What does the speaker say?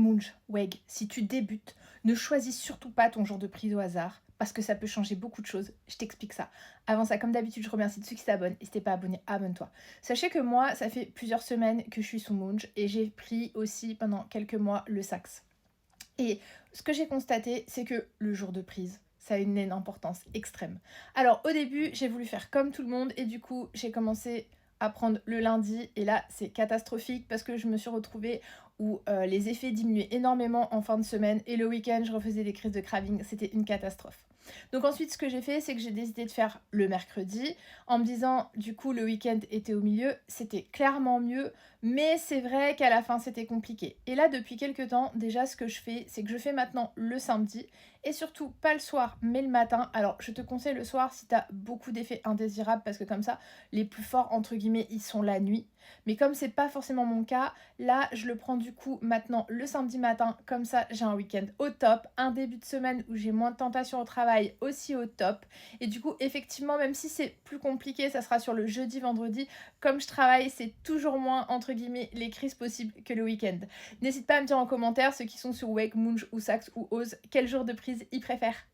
Munch, Weg, si tu débutes, ne choisis surtout pas ton jour de prise au hasard, parce que ça peut changer beaucoup de choses. Je t'explique ça. Avant ça, comme d'habitude, je remercie ceux qui s'abonnent. Et si t'es pas abonné, abonne-toi. Sachez que moi, ça fait plusieurs semaines que je suis sous Munch et j'ai pris aussi pendant quelques mois le Saxe. Et ce que j'ai constaté, c'est que le jour de prise, ça a une importance extrême. Alors au début, j'ai voulu faire comme tout le monde et du coup, j'ai commencé à prendre le lundi et là, c'est catastrophique parce que je me suis retrouvée où les effets diminuaient énormément en fin de semaine et le week-end, je refaisais des crises de craving, c'était une catastrophe. Donc ensuite, ce que j'ai fait, c'est que j'ai décidé de faire le mercredi en me disant, du coup, le week-end était au milieu, c'était clairement mieux, mais c'est vrai qu'à la fin, c'était compliqué. Et là, depuis quelques temps, déjà, ce que je fais, c'est que je fais maintenant le samedi, et surtout pas le soir, mais le matin. Alors, je te conseille le soir si t'as beaucoup d'effets indésirables, parce que comme ça, les plus forts, entre guillemets, ils sont la nuit. Mais comme c'est pas forcément mon cas, là, je le prends du coup maintenant le samedi matin, comme ça, j'ai un week-end au top, un début de semaine où j'ai moins de tentations au travail aussi au top. Et du coup, effectivement, même si c'est plus compliqué, ça sera sur le jeudi, vendredi. Comme je travaille, c'est toujours moins, entre guillemets, les crises possibles que le week-end. N'hésite pas à me dire en commentaire, ceux qui sont sur Wake, Munch ou Sax ou Oz, quel jour de prise ils préfèrent.